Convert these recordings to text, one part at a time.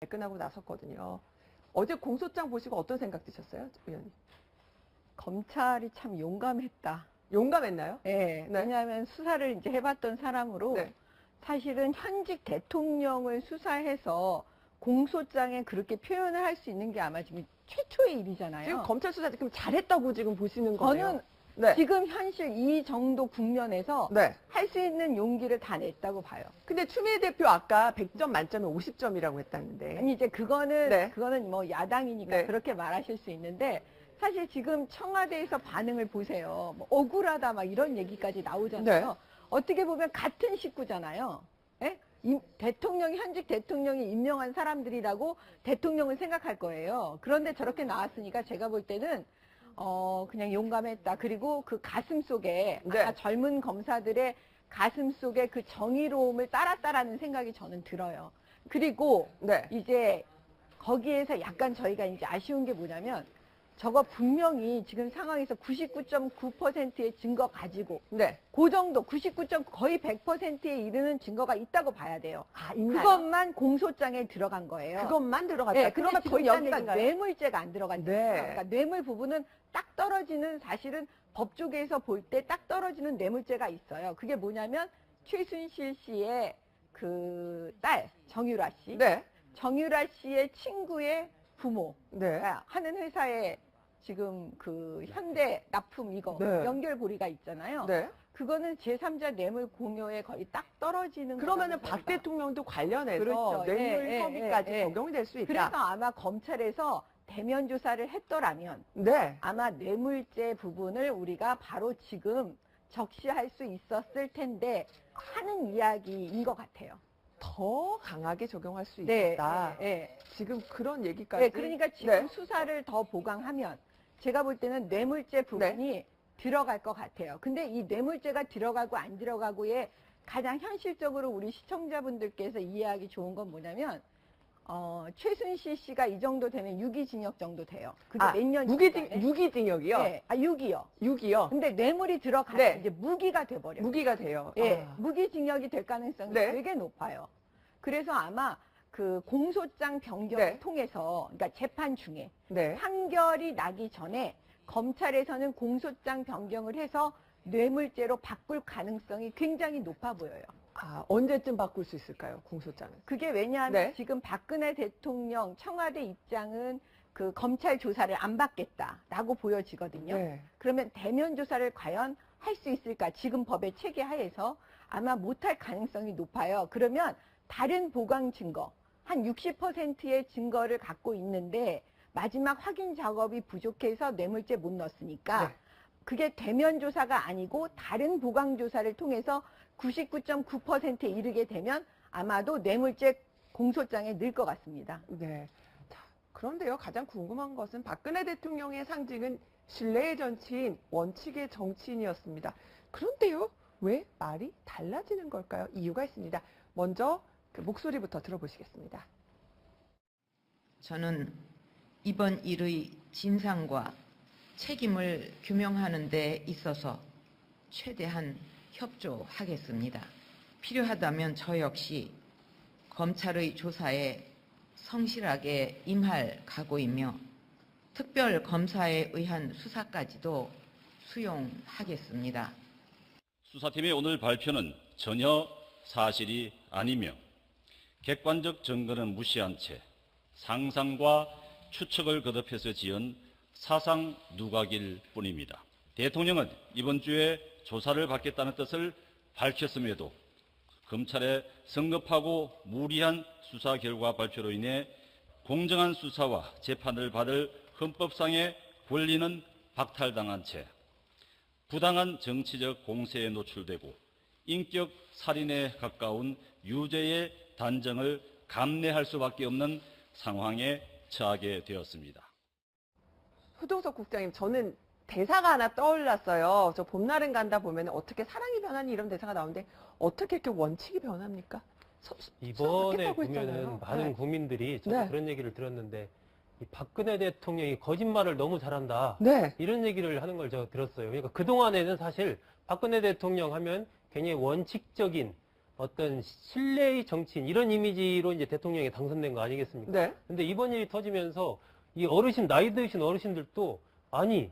끝나고 나섰거든요. 어제 공소장 보시고 어떤 생각 드셨어요, 의원님? 검찰이 참 용감했다. 용감했나요? 예. 네. 왜냐하면 수사를 이제 해봤던 사람으로 네. 사실은 현직 대통령을 수사해서 공소장에 그렇게 표현을 할 수 있는 게 아마 지금 최초의 일이잖아요. 지금 검찰 수사 지금 잘했다고 지금 보시는 거예요? 저는 네. 지금 현실 이 정도 국면에서 네. 할 수 있는 용기를 다 냈다고 봐요. 근데 추미애 대표 아까 100점 만점에 50점이라고 했다는데. 아니 이제 그거는 네. 뭐 야당이니까 네. 그렇게 말하실 수 있는데 사실 지금 청와대에서 반응을 보세요. 뭐 억울하다 막 이런 얘기까지 나오잖아요. 네. 어떻게 보면 같은 식구잖아요. 예? 현직 대통령이 임명한 사람들이라고 대통령은 생각할 거예요. 그런데 저렇게 나왔으니까 제가 볼 때는 그냥 용감했다. 그리고 그 가슴 속에 네. 아까 젊은 검사들의 가슴 속에 그 정의로움을 따랐다라는 생각이 저는 들어요. 그리고 네. 이제 거기에서 약간 저희가 이제 아쉬운 게 뭐냐면 저거 분명히 지금 상황에서 99.9%의 증거 가지고 네. 그 정도 99. 거의 100%에 이르는 증거가 있다고 봐야 돼요. 아, 있나요? 그것만 공소장에 들어간 거예요. 그것만 들어갔다. 네, 그러면 근데 거의 지금 있다는 여기가 얘기인가요? 뇌물죄가 안 들어간다. 네. 그러니까 뇌물 부분은 딱 떨어지는 사실은 법조계에서 볼 때 딱 떨어지는 뇌물죄가 있어요. 그게 뭐냐면 최순실 씨의 그 딸 정유라 씨, 네. 정유라 씨의 친구의 부모 네. 하는 회사에 지금 그 현대 납품 이거 네. 연결고리가 있잖아요. 네. 그거는 제3자 뇌물 공여에 거의 딱 떨어지는 그러면은 거라고 박 저희가. 대통령도 관련해서 그렇죠. 뇌물 예, 혐의까지 예, 예. 적용이 될 수 있다. 그래서 아마 검찰에서 대면 조사를 했더라면 네. 아마 뇌물죄 부분을 우리가 바로 지금 적시할 수 있었을 텐데 하는 이야기인 것 같아요. 더 강하게 적용할 수 네, 있다. 네, 지금 그런 얘기까지. 네, 그러니까 지금 네. 수사를 더 보강하면 제가 볼 때는 뇌물죄 부분이 들어갈 것 같아요. 근데 이 뇌물죄가 들어가고 안 들어가고의 가장 현실적으로 우리 시청자분들께서 이해하기 좋은 건 뭐냐면 최순실 씨가 이 정도 되면 유기징역 정도 돼요. 그게 몇 년? 무기징역이요? 네, 6이요. 6이요? 근데 뇌물이 들어가면 네. 이제 무기가 돼버려요. 무기가 돼요. 예, 아. 무기징역이 될 가능성이 네. 되게 높아요. 그래서 아마 그 공소장 변경을 네. 통해서, 그러니까 재판 중에 네. 판결이 나기 전에 검찰에서는 공소장 변경을 해서 뇌물죄로 바꿀 가능성이 굉장히 높아 보여요. 아, 언제쯤 바꿀 수 있을까요? 공소장은. 그게 왜냐하면 네. 지금 박근혜 대통령 청와대 입장은 그 검찰 조사를 안 받겠다라고 보여지거든요. 네. 그러면 대면 조사를 과연 할 수 있을까? 지금 법의 체계 하에서 아마 못할 가능성이 높아요. 그러면 다른 보강 증거, 한 60%의 증거를 갖고 있는데 마지막 확인 작업이 부족해서 뇌물죄 못 넣었으니까 네. 그게 대면 조사가 아니고 다른 보강 조사를 통해서 99.9%에 이르게 되면 아마도 뇌물죄 공소장에 넣을 것 같습니다. 네. 자, 그런데요, 가장 궁금한 것은 박근혜 대통령의 상징은 신뢰의 정치인, 원칙의 정치인이었습니다. 그런데요, 왜 말이 달라지는 걸까요? 이유가 있습니다. 먼저 그 목소리부터 들어보시겠습니다. 저는 이번 일의 진상과 책임을 규명하는 데 있어서 최대한 협조하겠습니다. 필요하다면 저 역시 검찰의 조사에 성실하게 임할 각오이며 특별검사에 의한 수사까지도 수용하겠습니다. 수사팀의 오늘 발표는 전혀 사실이 아니며 객관적 증거는 무시한 채 상상과 추측을 거듭해서 지은 사상 누각일 뿐입니다. 대통령은 이번 주에 조사를 받겠다는 뜻을 밝혔음에도 검찰의 성급하고 무리한 수사 결과 발표로 인해 공정한 수사와 재판을 받을 헌법상의 권리는 박탈당한 채 부당한 정치적 공세에 노출되고 인격 살인에 가까운 유죄의 단정을 감내할 수밖에 없는 상황에 처하게 되었습니다. 후동석 국장님, 저는 대사가 하나 떠올랐어요. 저 봄날은 간다 보면 어떻게 사랑이 변하니 이런 대사가 나오는데 어떻게 이렇게 원칙이 변합니까? 이번에 하고 있잖아요. 보면은 많은 네. 국민들이 저도 네. 그런 얘기를 들었는데 이 박근혜 대통령이 거짓말을 너무 잘한다. 네. 이런 얘기를 하는 걸 제가 들었어요. 그러니까 그동안에는 사실 박근혜 대통령 하면 굉장히 원칙적인 어떤 신뢰의 정치인 이런 이미지로 이제 대통령이 당선된 거 아니겠습니까? 네. 근데 이번 일이 터지면서 이 어르신 나이 드신 어르신들도 아니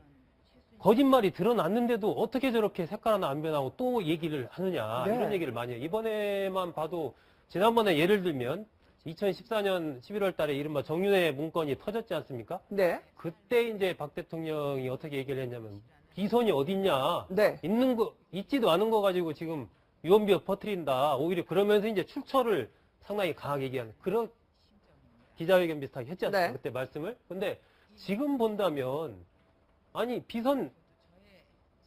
거짓말이 드러났는데도 어떻게 저렇게 색깔 하나 안 변하고 또 얘기를 하느냐 네. 이런 얘기를 많이 해요. 이번에만 봐도 지난번에 예를 들면 2014년 11월 달에 이른바 정윤회 문건이 터졌지 않습니까? 네. 그때 이제 박 대통령이 어떻게 얘기를 했냐면 비선이 어딨냐 네. 있는 거 있지도 않은 거 가지고 지금 유언비어 퍼뜨린다. 오히려 그러면서 이제 출처를 상당히 강하게 얘기하는 그런 기자회견 비슷하게 했지 않습니까? 네. 그때 말씀을. 근데 지금 본다면 아니 비선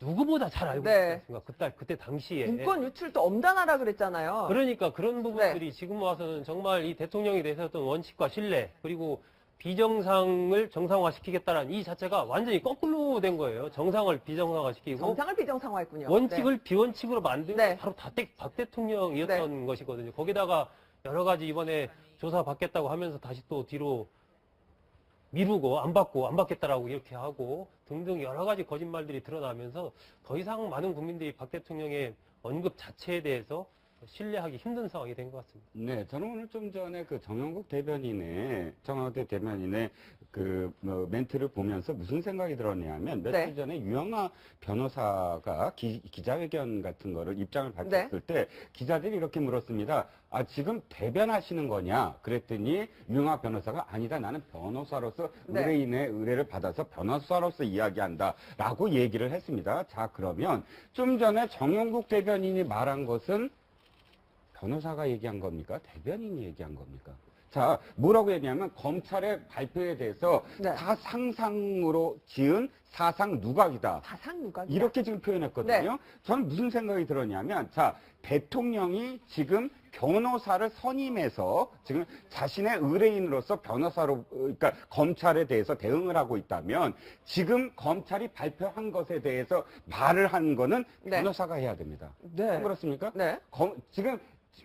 누구보다 잘 알고 네. 있지 않습니까? 그때 당시에. 문건 유출도 엄단하라 그랬잖아요. 그러니까 그런 부분들이 지금 와서는 정말 이 대통령에 대해서 어떤 원칙과 신뢰 그리고 비정상을 정상화시키겠다는 이 자체가 완전히 거꾸로 된 거예요. 정상을 비정상화시키고 정상을 비정상화했군요. 원칙을 비원칙으로 만든 네. 게 바로 박 대통령이었던 것이거든요. 거기다가 여러 가지 이번에 조사 받겠다고 하면서 다시 또 뒤로 미루고 안 받겠다라고 이렇게 하고 등등 여러 가지 거짓말들이 드러나면서 더 이상 많은 국민들이 박 대통령의 언급 자체에 대해서 신뢰하기 힘든 상황이 된 것 같습니다. 네, 저는 오늘 좀 전에 그 정영국 대변인의, 청와대 대변인의 멘트를 보면서 무슨 생각이 들었냐면, 며칠 네. 전에 유영아 변호사가 기자회견 같은 거를 입장을 밝혔을 때 기자들이 이렇게 물었습니다. 아, 지금 대변하시는 거냐? 그랬더니 유영아 변호사가 아니다. 나는 변호사로서 네. 의뢰인의 의뢰를 받아서 변호사로서 이야기한다. 라고 얘기를 했습니다. 자, 그러면 좀 전에 정영국 대변인이 말한 것은 변호사가 얘기한 겁니까? 대변인이 얘기한 겁니까? 자, 뭐라고 했냐면 검찰의 발표에 대해서 네. 사상상으로 지은 사상 누각이다. 사상 누가 이렇게 지금 표현했거든요. 네. 저는 무슨 생각이 들었냐면, 자, 대통령이 지금 변호사를 선임해서 지금 자신의 의뢰인으로서 변호사로, 그러니까 검찰에 대해서 대응을 하고 있다면, 지금 검찰이 발표한 것에 대해서 말을 한 거는 네. 변호사가 해야 됩니다. 네. 그렇습니까? 네. 지금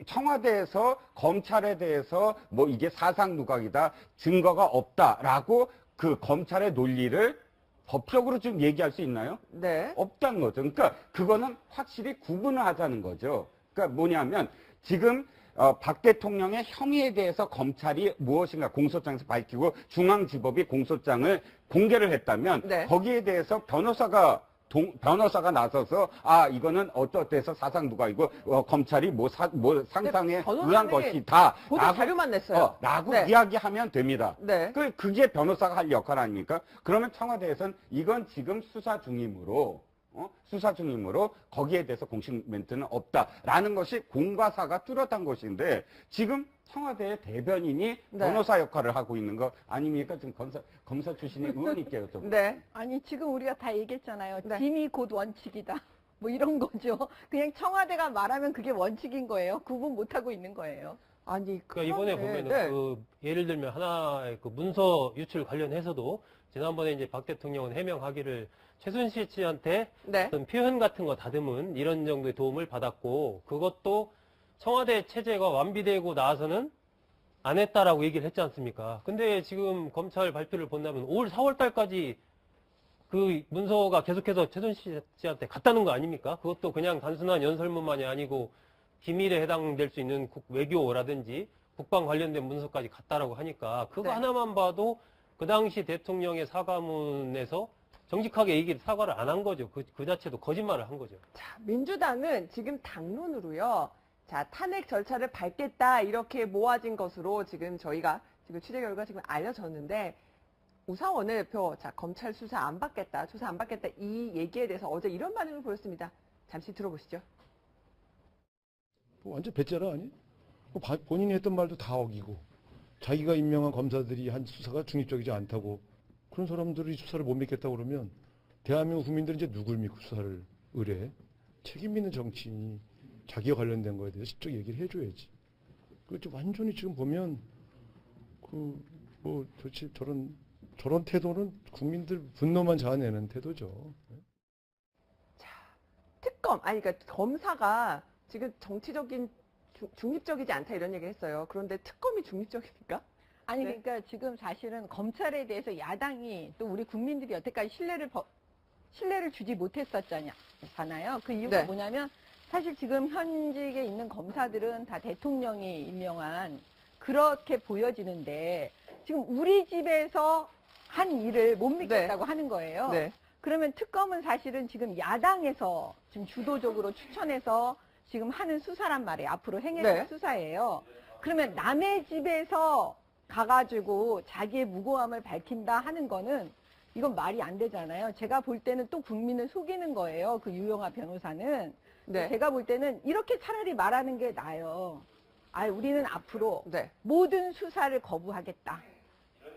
청와대에서 검찰에 대해서 뭐 이게 사상 누각이다, 증거가 없다라고 그 검찰의 논리를 법적으로 좀 얘기할 수 있나요? 네. 없다는 거죠. 그러니까 그거는 확실히 구분을 하자는 거죠. 그러니까 뭐냐면 지금 박 대통령의 혐의에 대해서 검찰이 무엇인가 공소장에서 밝히고 중앙지법이 공소장을 공개를 했다면 네. 거기에 대해서 변호사가 나서서 아 이거는 어떠어때서 사상 누각이고 검찰이 뭐 상상에 변호사는 의한 것이다 보도 자료만 냈어요. 라고 네. 이야기하면 됩니다. 네. 그게 변호사가 할 역할 아닙니까? 그러면 청와대에서는 이건 지금 수사 중이므로 거기에 대해서 공식 멘트는 없다라는 것이 공과 사가 뚜렷한 것인데 지금 청와대의 대변인이 네. 변호사 역할을 하고 있는 거 아닙니까? 지금 검사 출신의 의원님께 여쭤봅니다. 네. 아니 지금 우리가 다 얘기했잖아요. 네. 짐이 곧 원칙이다. 뭐 이런 거죠. 그냥 청와대가 말하면 그게 원칙인 거예요. 구분 못 하고 있는 거예요. 아니, 그러니까 이번에 그런데, 보면은 네. 그 예를 들면 하나의 그 문서 유출 관련해서도 지난번에 이제 박 대통령은 해명하기를 최순실 씨한테 네. 어떤 표현 같은 거 다듬은 이런 정도의 도움을 받았고 그것도 청와대 체제가 완비되고 나서는 안 했다라고 얘기를 했지 않습니까? 근데 지금 검찰 발표를 본다면 올 4월 달까지 그 문서가 계속해서 최순실 씨한테 갔다는 거 아닙니까? 그것도 그냥 단순한 연설문만이 아니고 기밀에 해당될 수 있는 외교라든지 국방 관련된 문서까지 갔다라고 하니까 그거 네. 하나만 봐도 그 당시 대통령의 사과문에서 정직하게 사과를 안 한 거죠. 그 자체도 거짓말을 한 거죠. 자, 민주당은 지금 당론으로요. 자, 탄핵 절차를 밟겠다 이렇게 모아진 것으로 지금 저희가 지금 취재 결과 지금 알려졌는데 우상원 대표, 자, 검찰 수사 안 받겠다, 조사 안 받겠다 이 얘기에 대해서 어제 이런 반응을 보였습니다. 잠시 들어보시죠. 완전 배째라 아니? 본인이 했던 말도 다 어기고 자기가 임명한 검사들이 한 수사가 중립적이지 않다고 그런 사람들이 수사를 못 믿겠다고 그러면 대한민국 국민들은 이제 누굴 믿고 수사를 의뢰해? 책임 있는 정치인이 자기와 관련된 거에 대해서 직접 얘기를 해줘야지. 그렇죠. 완전히 지금 보면 도대체 저런 태도는 국민들 분노만 자아내는 태도죠. 자, 특검, 아니, 그러니까 검사가 지금 정치적인 중립적이지 않다 이런 얘기 했어요. 그런데 특검이 중립적입니까? 아니 네. 그러니까 지금 사실은 검찰에 대해서 야당이 또 우리 국민들이 여태까지 신뢰를 주지 못했었잖아요. 그 이유가 네. 뭐냐면 사실 지금 현직에 있는 검사들은 다 대통령이 임명한 그렇게 보여지는데 지금 우리 집에서 한 일을 못 믿겠다고 하는 거예요. 네. 그러면 특검은 사실은 지금 야당에서 지금 주도적으로 추천해서 지금 하는 수사란 말이에요. 앞으로 행해갈 네. 수사예요. 그러면 남의 집에서 가가지고 자기의 무고함을 밝힌다 하는 거는 이건 말이 안 되잖아요. 제가 볼 때는 또 국민을 속이는 거예요. 그 유영아 변호사는. 네. 제가 볼 때는 이렇게 차라리 말하는 게 나아요. 우리는 앞으로 네. 모든 수사를 거부하겠다.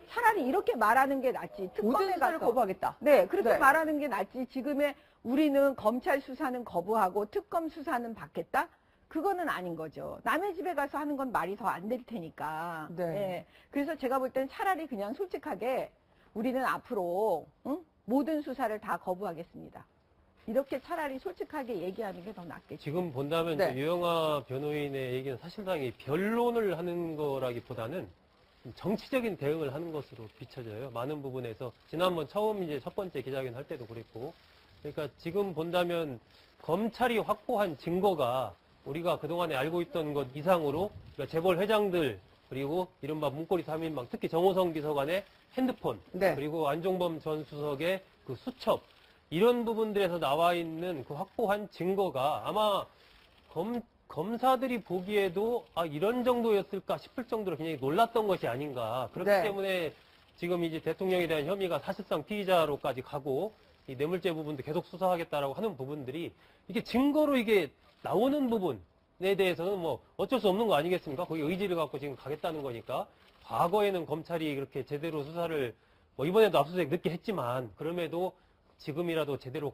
차라리 이렇게 말하는 게 낫지. 모든 특검에 수사를 가서. 거부하겠다. 네, 그렇게 네. 말하는 게 낫지. 지금의 우리는 검찰 수사는 거부하고 특검 수사는 받겠다? 그거는 아닌 거죠. 남의 집에 가서 하는 건 말이 더 안 될 테니까. 네. 그래서 제가 볼 때는 차라리 그냥 솔직하게 우리는 앞으로 모든 수사를 다 거부하겠습니다. 이렇게 차라리 솔직하게 얘기하는 게 더 낫겠죠. 지금 본다면 네. 유영아 변호인의 얘기는 사실상 이 변론을 하는 거라기보다는 좀 정치적인 대응을 하는 것으로 비춰져요. 많은 부분에서 지난번 처음 이제 첫 번째 기자회견 할 때도 그랬고, 그러니까 지금 본다면 검찰이 확보한 증거가 우리가 그동안에 알고 있던 것 이상으로 그러니까 재벌 회장들 그리고 이른바 문고리 3인방 특히 정호성 비서관의 핸드폰 네. 그리고 안종범 전 수석의 그 수첩 이런 부분들에서 나와 있는 그 확보한 증거가 아마 검사들이 보기에도 이런 정도였을까 싶을 정도로 굉장히 놀랐던 것이 아닌가. 그렇기 네. 때문에 지금 이제 대통령에 대한 혐의가 사실상 피의자로까지 가고 이 뇌물죄 부분도 계속 수사하겠다라고 하는 부분들이 이게 증거로 이게 나오는 부분에 대해서는 뭐 어쩔 수 없는 거 아니겠습니까? 거기 의지를 갖고 지금 가겠다는 거니까. 과거에는 검찰이 그렇게 제대로 수사를 뭐 이번에도 압수수색 늦게 했지만 그럼에도 지금이라도 제대로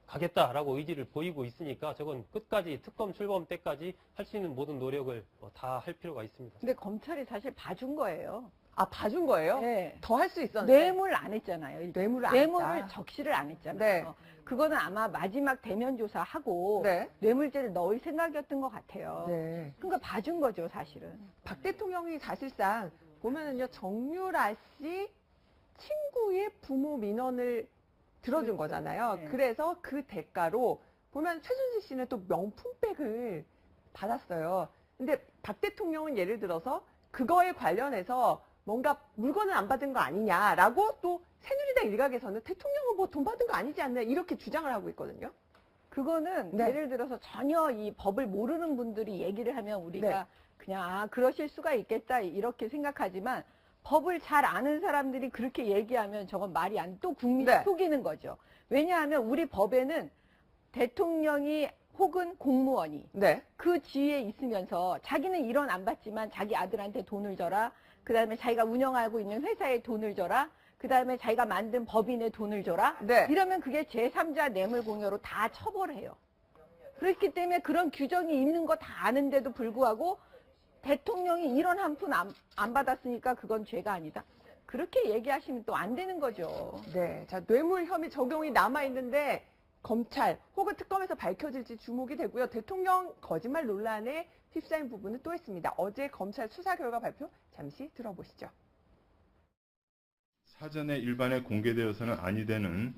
가겠다라고 의지를 보이고 있으니까 저건 끝까지 특검 출범 때까지 할 수 있는 모든 노력을 다 할 필요가 있습니다. 근데 검찰이 사실 봐준 거예요. 봐준 거예요? 네. 더 할 수 있었는데. 뇌물 안 했잖아요. 뇌물을 안 뇌물을 했다. 적시를 안 했잖아요. 네. 그거는 아마 마지막 대면 조사하고 네. 뇌물죄를 넣을 생각이었던 것 같아요. 네. 그러니까 봐준 거죠, 사실은. 박 대통령이 사실상 보면은요, 정유라 씨 친구의 부모 민원을 들어준 거잖아요. 네. 그래서 그 대가로 보면 최순실 씨는 또 명품백을 받았어요. 근데 박 대통령은 예를 들어서 그거에 관련해서 뭔가 물건을 안 받은 거 아니냐라고 또 새누리당 일각에서는 대통령은 뭐 돈 받은 거 아니지 않나 이렇게 주장을 하고 있거든요. 그거는 네. 예를 들어서 전혀 이 법을 모르는 분들이 얘기를 하면 우리가 네. 그냥 그러실 수가 있겠다 이렇게 생각하지만 법을 잘 아는 사람들이 그렇게 얘기하면 저건 말이 또 국민을 네. 속이는 거죠. 왜냐하면 우리 법에는 대통령이 혹은 공무원이 네. 그 지위에 있으면서 자기는 일원 안 받지만 자기 아들한테 돈을 줘라. 그 다음에 자기가 운영하고 있는 회사에 돈을 줘라. 그 다음에 자기가 만든 법인에 돈을 줘라. 네. 이러면 그게 제3자 뇌물공여로 다 처벌해요. 그렇기 때문에 그런 규정이 있는 거 다 아는데도 불구하고 대통령이 이런 한 푼 안 받았으니까 그건 죄가 아니다. 그렇게 얘기하시면 또 안 되는 거죠. 네. 자, 뇌물 혐의 적용이 남아있는데 검찰 혹은 특검에서 밝혀질지 주목이 되고요. 대통령 거짓말 논란에 휩싸인 부분은 또 있습니다. 어제 검찰 수사 결과 발표 잠시 들어보시죠. 사전에 일반에 공개되어서는 아니 되는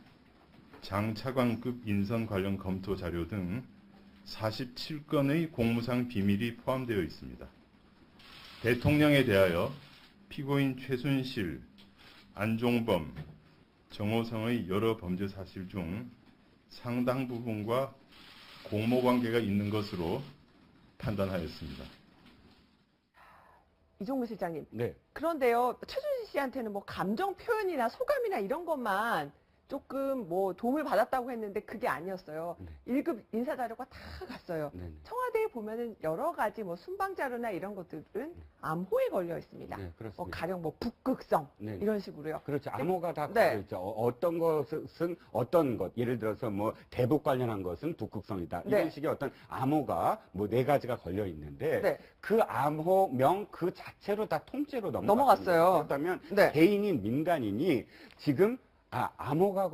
장 차관급 인선 관련 검토 자료 등 47건의 공무상 비밀이 포함되어 있습니다. 대통령에 대하여 피고인 최순실, 안종범, 정호성의 여러 범죄 사실 중 상당 부분과 공모관계가 있는 것으로 판단하였습니다. 이종무 실장님. 네. 그런데요, 최순실 씨한테는 뭐 감정 표현이나 소감이나 이런 것만 조금 뭐 도움을 받았다고 했는데 그게 아니었어요. 네. 1급 인사 자료가 다 갔어요. 네. 청와대에 보면은 여러 가지 뭐 순방 자료나 이런 것들은 암호에 걸려 있습니다. 네, 그렇습니다. 뭐 가령 뭐 북극성 네. 이런 식으로요. 그렇죠. 암호가 다 네. 걸려 있죠. 어떤 것은 어떤 것, 예를 들어서 뭐 대북 관련한 것은 북극성이다. 이런 네. 식의 어떤 암호가 뭐 4가지가 걸려 있는데 네. 그 암호명 그 자체로 다 통째로 넘어갔어요. 그렇다면 네. 개인인 민간인이 지금 암호가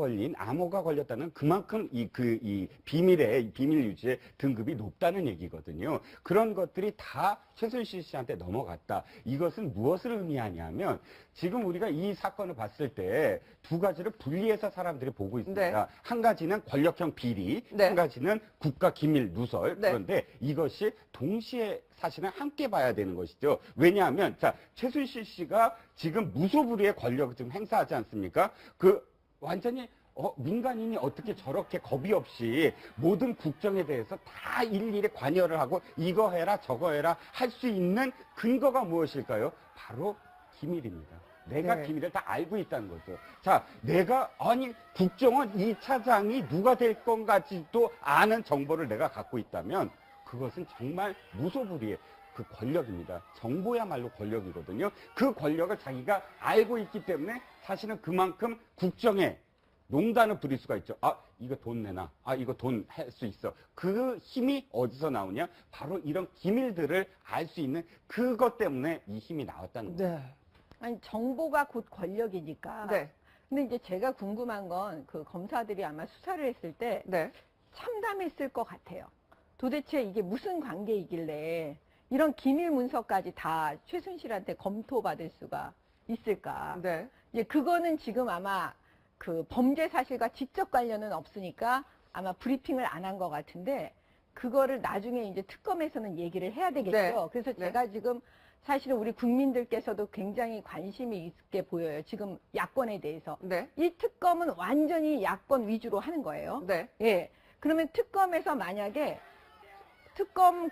걸렸다는 그만큼 이 비밀 유지의 등급이 높다는 얘기거든요. 그런 것들이 다 최순실 씨한테 넘어갔다. 이것은 무엇을 의미하냐면 지금 우리가 이 사건을 봤을 때 두 가지를 분리해서 사람들이 보고 있습니다. 네. 한 가지는 권력형 비리, 네. 한 가지는 국가 기밀 누설. 네. 그런데 이것이 동시에 사실은 함께 봐야 되는 것이죠. 왜냐하면 자, 최순실 씨가 지금 무소불위의 권력을 지금 행사하지 않습니까? 완전히 민간인이 어떻게 저렇게 겁이 없이 모든 국정에 대해서 다 일일이 관여를 하고 이거 해라 저거 해라 할 수 있는 근거가 무엇일까요? 바로 기밀입니다. 내가 네. 기밀을 다 알고 있다는 거죠. 자, 국정원 2차장이 누가 될 건가지도 아는 정보를 내가 갖고 있다면 그것은 정말 무소불위의 그 권력입니다. 정보야말로 권력이거든요. 그 권력을 자기가 알고 있기 때문에 사실은 그만큼 국정에 농단을 부릴 수가 있죠. 이거 돈 내놔. 이거 돈 할 수 있어. 그 힘이 어디서 나오냐? 바로 이런 기밀들을 알 수 있는 그것 때문에 이 힘이 나왔다는 거예요. 네. 아니, 정보가 곧 권력이니까. 네. 근데 이제 제가 궁금한 건 그 검사들이 아마 수사를 했을 때 네. 참담했을 것 같아요. 도대체 이게 무슨 관계이길래 이런 기밀 문서까지 다 최순실한테 검토받을 수가 있을까? 네. 이제 그거는 지금 아마 그 범죄 사실과 직접 관련은 없으니까 아마 브리핑을 안 한 것 같은데 그거를 나중에 이제 특검에서는 얘기를 해야 되겠죠. 네. 그래서 네. 제가 지금 사실은 우리 국민들께서도 굉장히 관심이 있게 보여요. 지금 야권에 대해서. 네. 이 특검은 완전히 야권 위주로 하는 거예요. 네. 예. 그러면 특검에서 만약에 특검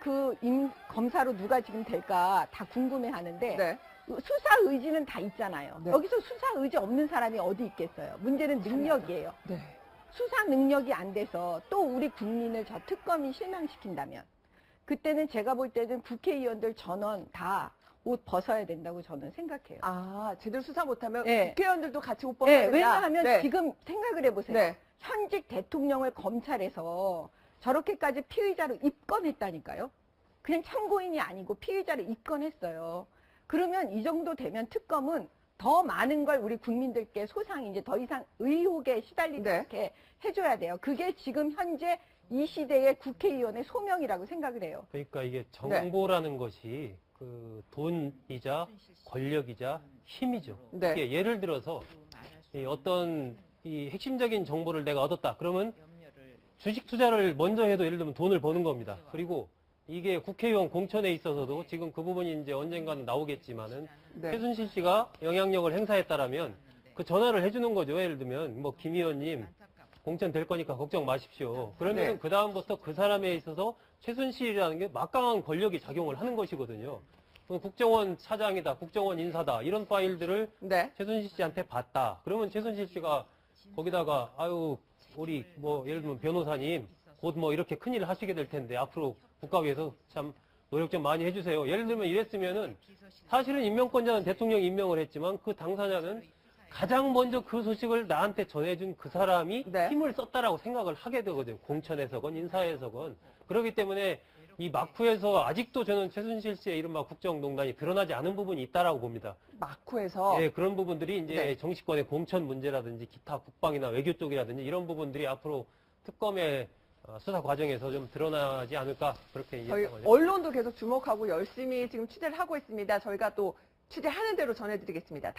검사로 누가 지금 될까 다 궁금해 하는데 네. 수사 의지는 다 있잖아요. 네. 여기서 수사 의지 없는 사람이 어디 있겠어요. 문제는 능력이에요. 네. 수사 능력이 안 돼서 또 우리 국민을 저 특검이 실망시킨다면 그때는 제가 볼 때는 국회의원들 전원 다 옷 벗어야 된다고 저는 생각해요. 제대로 수사 못하면 네. 국회의원들도 같이 옷 벗어야 네, 된다. 왜냐하면 네. 지금 생각을 해보세요. 네. 현직 대통령을 검찰에서 저렇게까지 피의자로 입건했다니까요. 그냥 참고인이 아니고 피의자로 입건했어요. 그러면 이 정도 되면 특검은 더 많은 걸 우리 국민들께 소상 이제 더 이상 의혹에 시달리지 네. 않게 해줘야 돼요. 그게 지금 현재 이 시대의 국회의원의 소명이라고 생각을 해요. 그러니까 이게 정보라는 것이 그 돈이자 권력이자 힘이죠. 네. 이게 예를 들어서 어떤 이 핵심적인 정보를 내가 얻었다. 그러면 주식 투자를 먼저 해도 예를 들면 돈을 버는 겁니다. 그리고 이게 국회의원 공천에 있어서도 지금 그 부분이 이제 언젠가는 나오겠지만은 네. 최순실 씨가 영향력을 행사했다라면 그 전화를 해주는 거죠. 예를 들면 뭐 김 의원님 공천 될 거니까 걱정 마십시오. 그러면 네. 그 다음부터 그 사람에 있어서 최순실이라는 게 막강한 권력이 작용을 하는 것이거든요. 국정원 차장이다, 국정원 인사다 이런 파일들을 네. 최순실 씨한테 봤다. 그러면 최순실 씨가 거기다가 우리 뭐 예를 들면 변호사님 곧 뭐 이렇게 큰일 하시게 될 텐데 앞으로 국가 위해서 참 노력 좀 많이 해주세요. 예를 들면 이랬으면은 사실은 임명권자는 대통령이 임명을 했지만 그 당사자는 가장 먼저 그 소식을 나한테 전해준 그 사람이 네. 힘을 썼다라고 생각을 하게 되거든요. 공천에서건 인사에서건. 그렇기 때문에 이 마쿠에서 아직도 저는 최순실 씨의 이른바 국정농단이 드러나지 않은 부분이 있다라고 봅니다. 마쿠에서 예, 그런 부분들이 이제 네. 정치권의 공천 문제라든지 기타 국방이나 외교 쪽이라든지 이런 부분들이 앞으로 특검의 수사 과정에서 좀 드러나지 않을까 그렇게 저희 예상을 언론도 계속 주목하고 열심히 지금 취재를 하고 있습니다. 저희가 또 취재하는 대로 전해드리겠습니다.